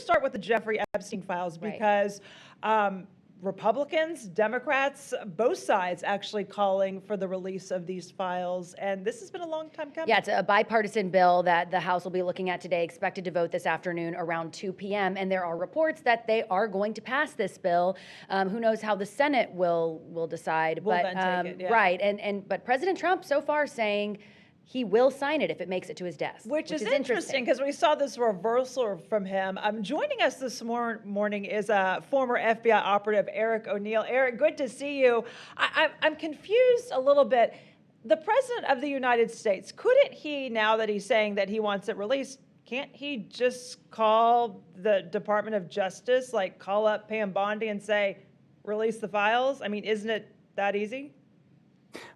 to start with the Jeffrey Epstein files because Republicans, Democrats, both sides actually calling for the release of these files. And this has been a long time coming. Yeah, it's a bipartisan bill that the House will be looking at today, expected to vote this afternoon around 2 p.m. And there are reports that they are going to pass this bill. Who knows how the Senate will decide. We'll but then take it, yeah. Right. But President Trump so far saying he will sign it if it makes it to his desk. Which is interesting because we saw this reversal from him. Joining us this morning is a former FBI operative, Eric O'Neill. Eric, good to see you. I'm confused a little bit. The President of the United States, couldn't he, now that he's saying that he wants it released, can't he just call the Department of Justice, like call up Pam Bondi and say, release the files? I mean, isn't it that easy?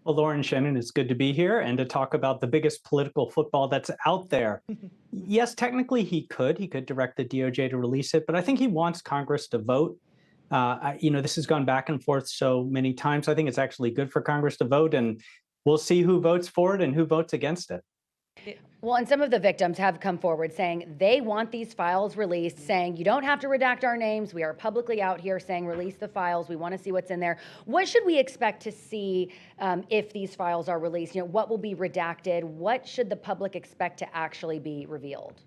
Well, Lauren, Shannon, it's good to be here and to talk about the biggest political football that's out there. Yes, technically he could direct the DOJ to release it, but I think he wants Congress to vote. This has gone back and forth so many times. I think it's actually good for Congress to vote, and we'll see who votes for it and who votes against it. Well, and some of the victims have come forward saying they want these files released, saying you don't have to redact our names. We are publicly out here saying release the files. We want to see what's in there. What should we expect to see if these files are released? What will be redacted? What should the public expect to actually be revealed?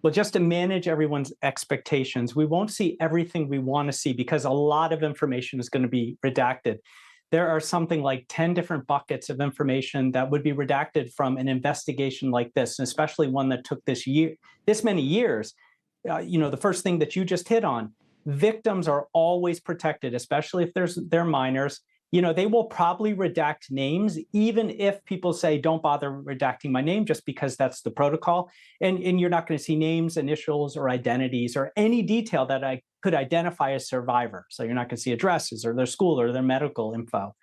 Well, just to manage everyone's expectations, we won't see everything we want to see because a lot of information is going to be redacted. There are something like 10 different buckets of information that would be redacted from an investigation like this, and especially one that took this many years. The first thing that you just hit on, victims are always protected, especially if they're minors. They will probably redact names, even if people say, don't bother redacting my name, just because that's the protocol. And you're not going to see names, initials, or identities, or any detail that I could identify a survivor. So you're not going to see addresses or their school or their medical info.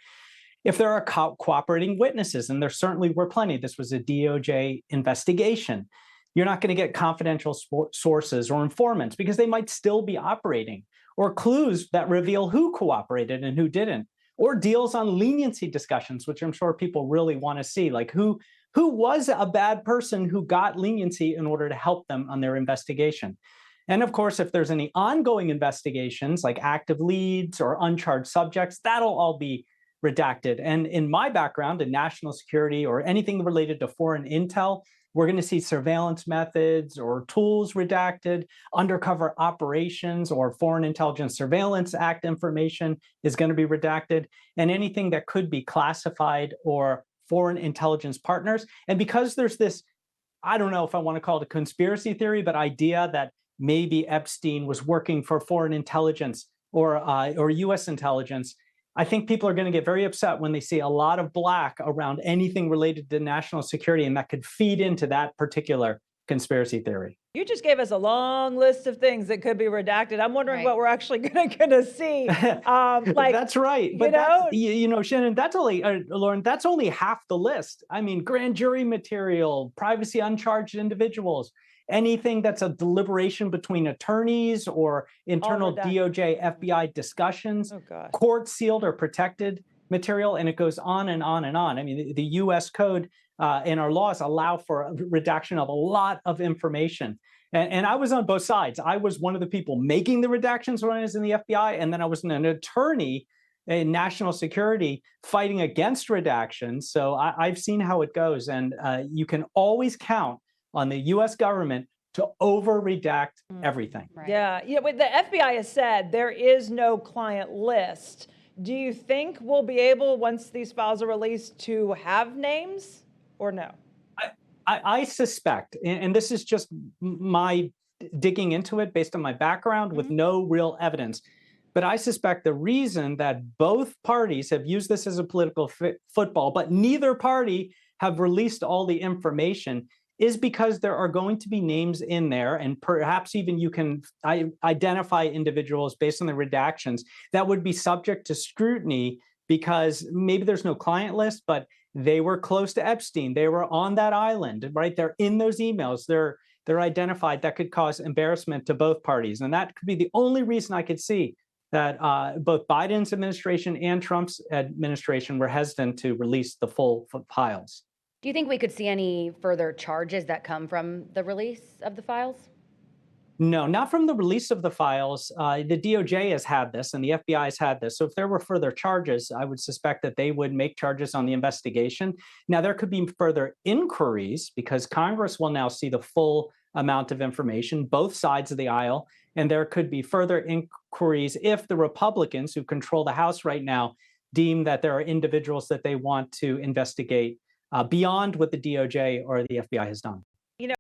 If there are cooperating witnesses, and there certainly were plenty, this was a DOJ investigation, you're not going to get confidential sources or informants because they might still be operating, or clues that reveal who cooperated and who didn't, or deals on leniency discussions, which I'm sure people really want to see, like who was a bad person who got leniency in order to help them on their investigation. And of course, if there's any ongoing investigations like active leads or uncharged subjects, that'll all be redacted. And in my background in national security or anything related to foreign intel, we're going to see surveillance methods or tools redacted, undercover operations or Foreign Intelligence Surveillance Act information is going to be redacted, and anything that could be classified or foreign intelligence partners. And because there's this, I don't know if I want to call it a conspiracy theory, but idea that maybe Epstein was working for foreign intelligence or U.S. intelligence, I think people are going to get very upset when they see a lot of black around anything related to national security, and that could feed into that particular conspiracy theory. You just gave us a long list of things that could be redacted. I'm wondering what we're actually going to see. That's right. But Shannon, that's only, Lauren, that's only half the list. I mean, grand jury material, privacy uncharged individuals, anything that's a deliberation between attorneys or internal DOJ, FBI discussions, court sealed or protected material, and it goes on and on and on. I mean, the U.S. code and our laws allow for a redaction of a lot of information. And I was on both sides. I was one of the people making the redactions when I was in the FBI, and then I was an attorney in national security fighting against redactions. So I've seen how it goes, and you can always count on the U.S. government to over-redact everything. Right. Yeah, the FBI has said there is no client list. Do you think we'll be able, once these files are released, to have names or no? I suspect, and this is just my digging into it based on my background with no real evidence, but I suspect the reason that both parties have used this as a political football, but neither party have released all the information, is because there are going to be names in there, and perhaps even you can identify individuals based on the redactions that would be subject to scrutiny because maybe there's no client list, but they were close to Epstein. They were on that island, right? They're in those emails. They're identified. That could cause embarrassment to both parties. And that could be the only reason I could see that both Biden's administration and Trump's administration were hesitant to release the full files. Do you think we could see any further charges that come from the release of the files? No, not from the release of the files. The DOJ has had this and the FBI has had this. So if there were further charges, I would suspect that they would make charges on the investigation. Now, there could be further inquiries because Congress will now see the full amount of information, both sides of the aisle. And there could be further inquiries if the Republicans who control the House right now deem that there are individuals that they want to investigate beyond what the DOJ or the FBI has done.